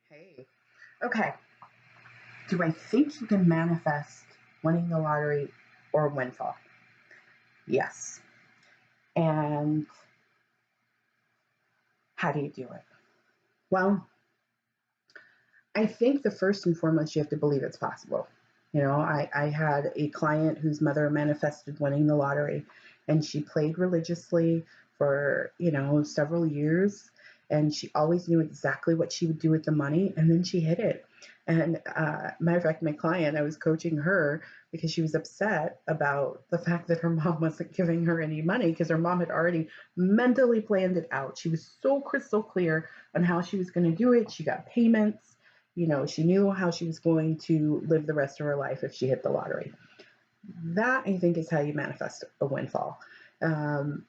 Hey, okay. Do I think you can manifest winning the lottery or a windfall? Yes. And how do you do it? Well, I think the first and foremost, you have to believe it's possible. I had a client whose mother manifested winning the lottery, and she played religiously for, several years. And she always knew exactly what she would do with the money, and then she hit it. And matter of fact, my client, I was coaching her because she was upset about the fact that her mom wasn't giving her any money because her mom had already mentally planned it out. She was so crystal clear on how she was going to do it. She got payments. She knew how she was going to live the rest of her life if she hit the lottery. That, I think, is how you manifest a windfall. Um,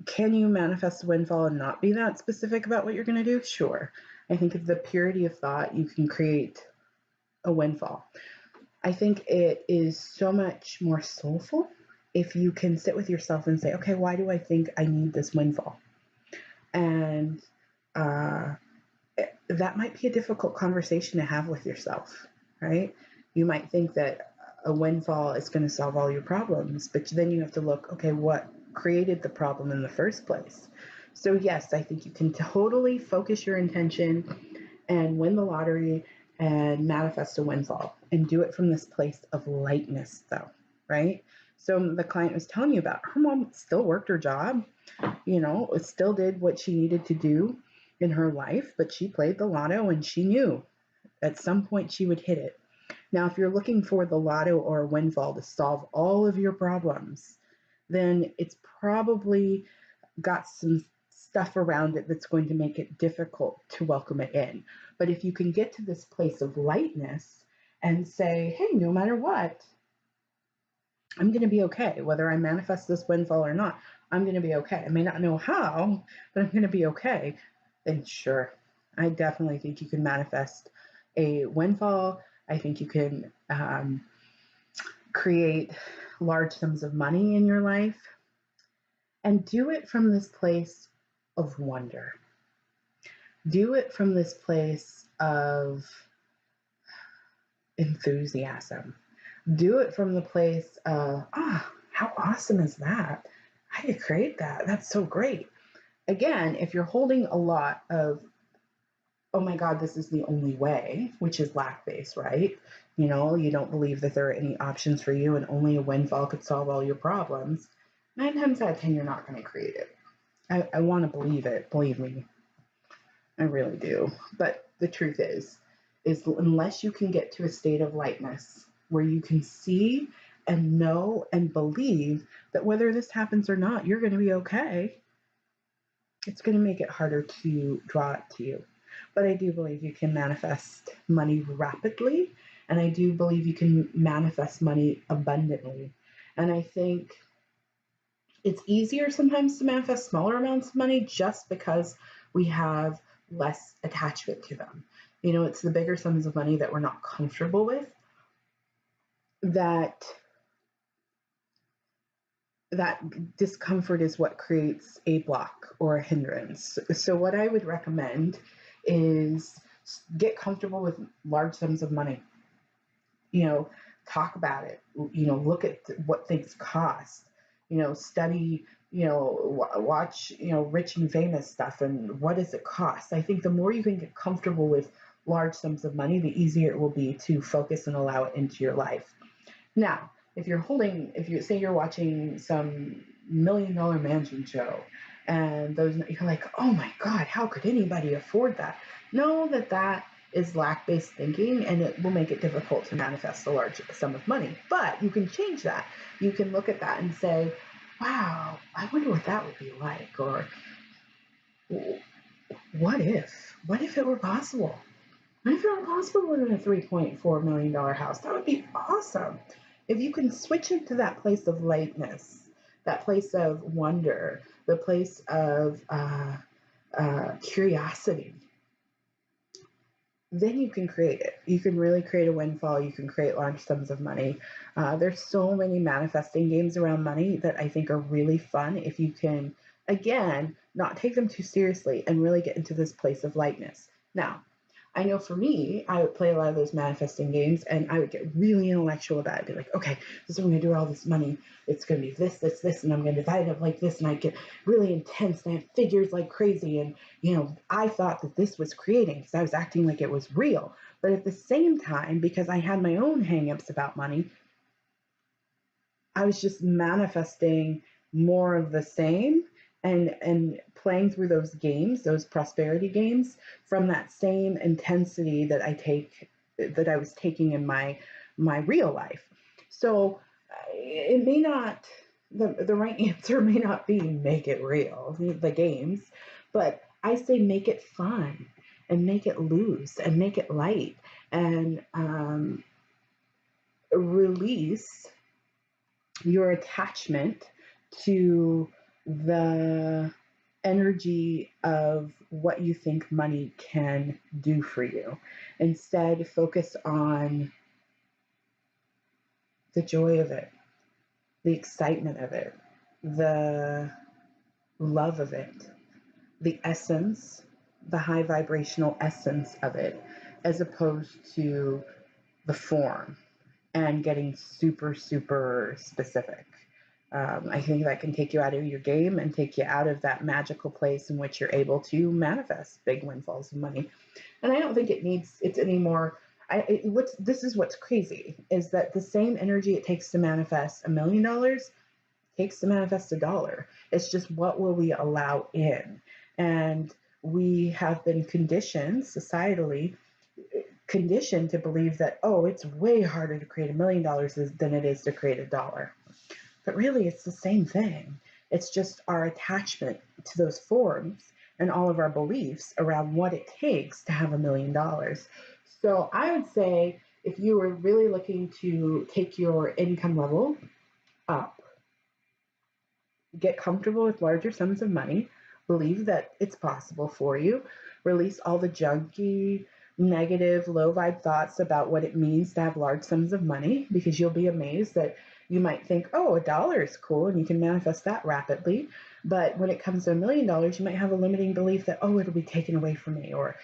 can you manifest a windfall and not be that specific about what you're going to do? Sure. I think if the purity of thought, you can create a windfall. I think it is so much more soulful if you can sit with yourself and say, okay, why do I think I need this windfall? And that might be a difficult conversation to have with yourself, right? You might think that a windfall is going to solve all your problems, but then you have to look, okay, what created the problem in the first place? So, yes, I think you can totally focus your intention and win the lottery and manifest a windfall and do it from this place of lightness, though, right? So, the client was telling you about her mom still worked her job, still did what she needed to do in her life, but she played the lotto and she knew at some point she would hit it. Now, if you're looking for the lotto or a windfall to solve all of your problems, then it's probably got some stuff around it that's going to make it difficult to welcome it in. But if you can get to this place of lightness and say, hey, no matter what, I'm going to be okay. Whether I manifest this windfall or not, I'm going to be okay. I may not know how, but I'm going to be okay. Then sure, I definitely think you can manifest a windfall. I think you can create large sums of money in your life and do it from this place of wonder. Do it from this place of enthusiasm. Do it from the place of, how awesome is that? I could create that. That's so great. Again, if you're holding a lot of, oh my God, this is the only way, which is lack based, right? You don't believe that there are any options for you and only a windfall could solve all your problems. 9 times out of 10, you're not going to create it. I want to believe it. Believe me. I really do. But the truth is unless you can get to a state of lightness where you can see and know and believe that whether this happens or not, you're going to be okay, it's going to make it harder to draw it to you. But I do believe you can manifest money rapidly, and I do believe you can manifest money abundantly. And I think it's easier sometimes to manifest smaller amounts of money just because we have less attachment to them. It's the bigger sums of money that we're not comfortable with that discomfort is what creates a block or a hindrance. So what I would recommend is get comfortable with large sums of money. Talk about it. Look at what things cost. Study. Watch. Rich and famous stuff and what does it cost. I think the more you can get comfortable with large sums of money, the easier it will be to focus and allow it into your life. Now, if you say you're watching some $1 million mansion show and you're like, oh my God, how could anybody afford that? Know that is lack-based thinking, and it will make it difficult to manifest a large sum of money. But you can change that. You can look at that and say, wow, I wonder what that would be like. Or what if it were possible? What if it were possible to live in a $3.4 million house? That would be awesome. If you can switch into that place of lightness, that place of wonder, the place of curiosity, then you can create it. You can really create a windfall. You can create large sums of money. There's so many manifesting games around money that I think are really fun if you can, again, not take them too seriously and really get into this place of lightness. Now, I know for me, I would play a lot of those manifesting games and I would get really intellectual about it. Be like, okay, this is what I'm going to do with all this money. It's going to be this, this, this, and I'm going to divide it up like this. And I get really intense and I have figures like crazy. And, I thought that this was creating because I was acting like it was real. But at the same time, because I had my own hangups about money, I was just manifesting more of the same and playing through those games, those prosperity games, from that same intensity that I was taking in my real life. So it may not the right answer may not be make it real, the games, but I say make it fun and make it loose and make it light and release your attachment to the energy of what you think money can do for you. Instead, focus on the joy of it, the excitement of it, the love of it, the essence, the high vibrational essence of it, as opposed to the form and getting super, super specific. I think that can take you out of your game and take you out of that magical place in which you're able to manifest big windfalls of money. And I don't think it's anymore. This is what's crazy is that the same energy it takes to manifest $1,000,000 takes to manifest $1. It's just what will we allow in? And we have been conditioned societally conditioned to believe that, oh, it's way harder to create $1,000,000 than it is to create $1. But really, it's the same thing. It's just our attachment to those forms and all of our beliefs around what it takes to have $1,000,000. So I would say if you were really looking to take your income level up, get comfortable with larger sums of money, believe that it's possible for you, release all the junky, negative, low vibe thoughts about what it means to have large sums of money, because you'll be amazed that you might think, oh, $1 is cool and you can manifest that rapidly. But when it comes to $1,000,000, you might have a limiting belief that, oh, it'll be taken away from me, or,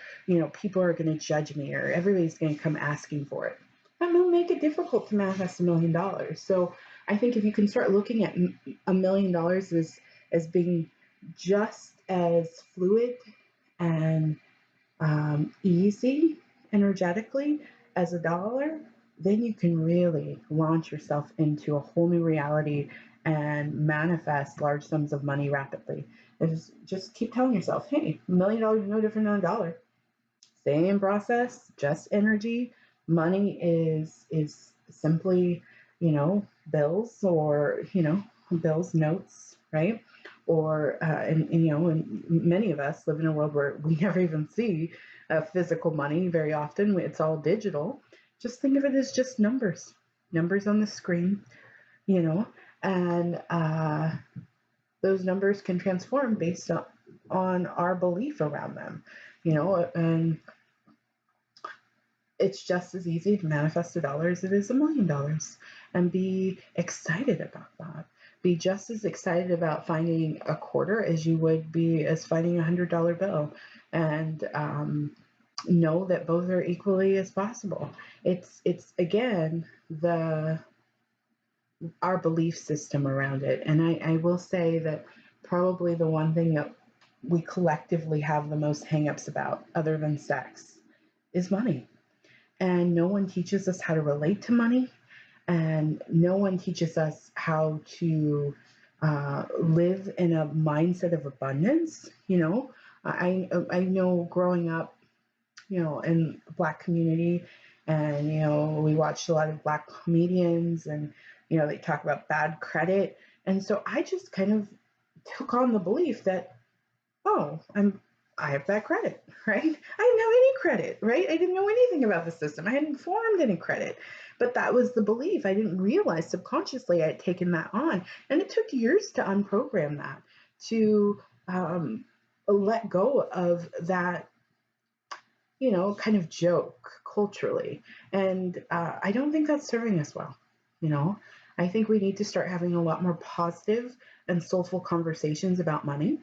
people are going to judge me, or everybody's going to come asking for it. That will make it difficult to manifest $1,000,000. So I think if you can start looking at $1,000,000 as being just as fluid and easy energetically as $1, then you can really launch yourself into a whole new reality and manifest large sums of money rapidly. And just keep telling yourself, hey, $1,000,000 is no different than $1. Same process, just energy. Money is simply, bills, or bills, notes, right? Or and many of us live in a world where we never even see physical money very often. It's all digital. Just think of it as just numbers on the screen, and those numbers can transform based on our belief around them, and it's just as easy to manifest $1 as it is $1,000,000, and be excited about that. Be just as excited about finding a quarter as you would be as finding $100 bill, and know that both are equally as possible. It's again our belief system around it, and I will say that probably the one thing that we collectively have the most hangups about, other than sex, is money. And no one teaches us how to relate to money, and no one teaches us how to live in a mindset of abundance. I know growing up, in the Black community, and we watched a lot of Black comedians, and they talk about bad credit, and so I just kind of took on the belief that, oh, I have bad credit, right? I didn't have any credit, right? I didn't know anything about the system. I hadn't formed any credit, but that was the belief. I didn't realize subconsciously I had taken that on, and it took years to unprogram that, to let go of that, kind of joke culturally. And I don't think that's serving us well. I think we need to start having a lot more positive and soulful conversations about money.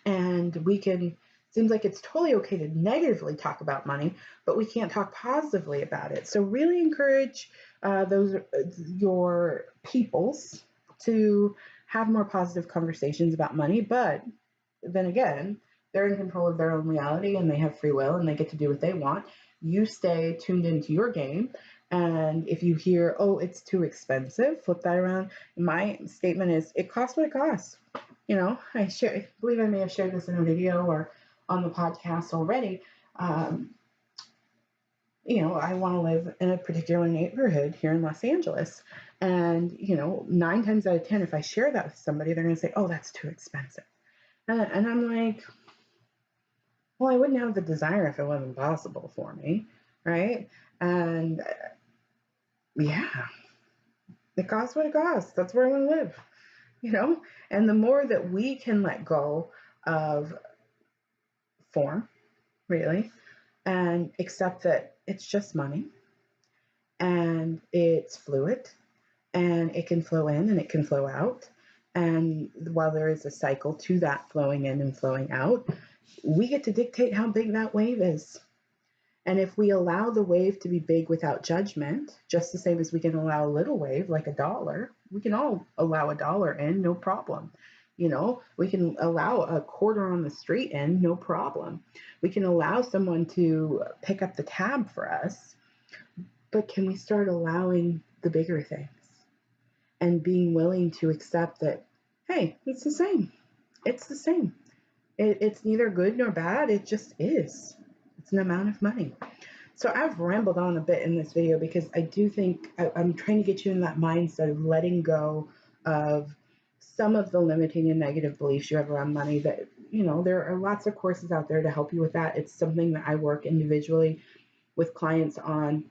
And we can Seems like it's totally okay to negatively talk about money, but we can't talk positively about it. So really encourage those your peoples to have more positive conversations about money. But then again, they're in control of their own reality and they have free will and they get to do what they want. You stay tuned into your game. And if you hear, oh, it's too expensive, flip that around. My statement is, it costs what it costs. I believe I may have shared this in a video or on the podcast already. I want to live in a particular neighborhood here in Los Angeles. And, 9 times out of 10, if I share that with somebody, they're going to say, oh, that's too expensive. And I'm like, well, I wouldn't have the desire if it wasn't possible for me, right? And yeah, it costs what it costs. That's where I want to live, And the more that we can let go of form, really, and accept that it's just money and it's fluid and it can flow in and it can flow out. And while there is a cycle to that flowing in and flowing out, we get to dictate how big that wave is. And if we allow the wave to be big without judgment, just the same as we can allow a little wave like a dollar, we can all allow a dollar in, no problem. We can allow a quarter on the street in, no problem. We can allow someone to pick up the tab for us, but can we start allowing the bigger things and being willing to accept that, hey, it's the same. It's the same. It's neither good nor bad. It just is. It's an amount of money. So I've rambled on a bit in this video because I do think I'm trying to get you in that mindset of letting go of some of the limiting and negative beliefs you have around money. That, there are lots of courses out there to help you with that. It's something that I work individually with clients on.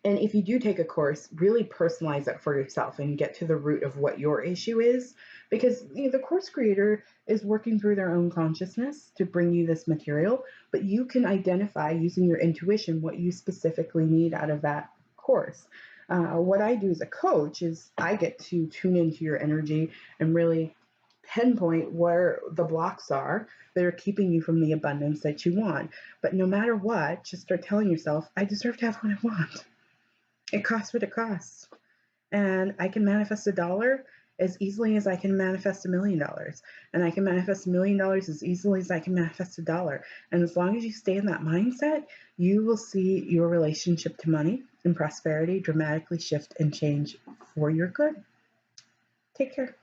And if you do take a course, really personalize it for yourself and get to the root of what your issue is. Because the course creator is working through their own consciousness to bring you this material, but you can identify using your intuition what you specifically need out of that course. What I do as a coach is I get to tune into your energy and really pinpoint where the blocks are that are keeping you from the abundance that you want. But no matter what, just start telling yourself, I deserve to have what I want. It costs what it costs. And I can manifest $1 as easily as I can manifest $1 million. And I can manifest $1 million as easily as I can manifest $1. And as long as you stay in that mindset, you will see your relationship to money and prosperity dramatically shift and change for your good. Take care.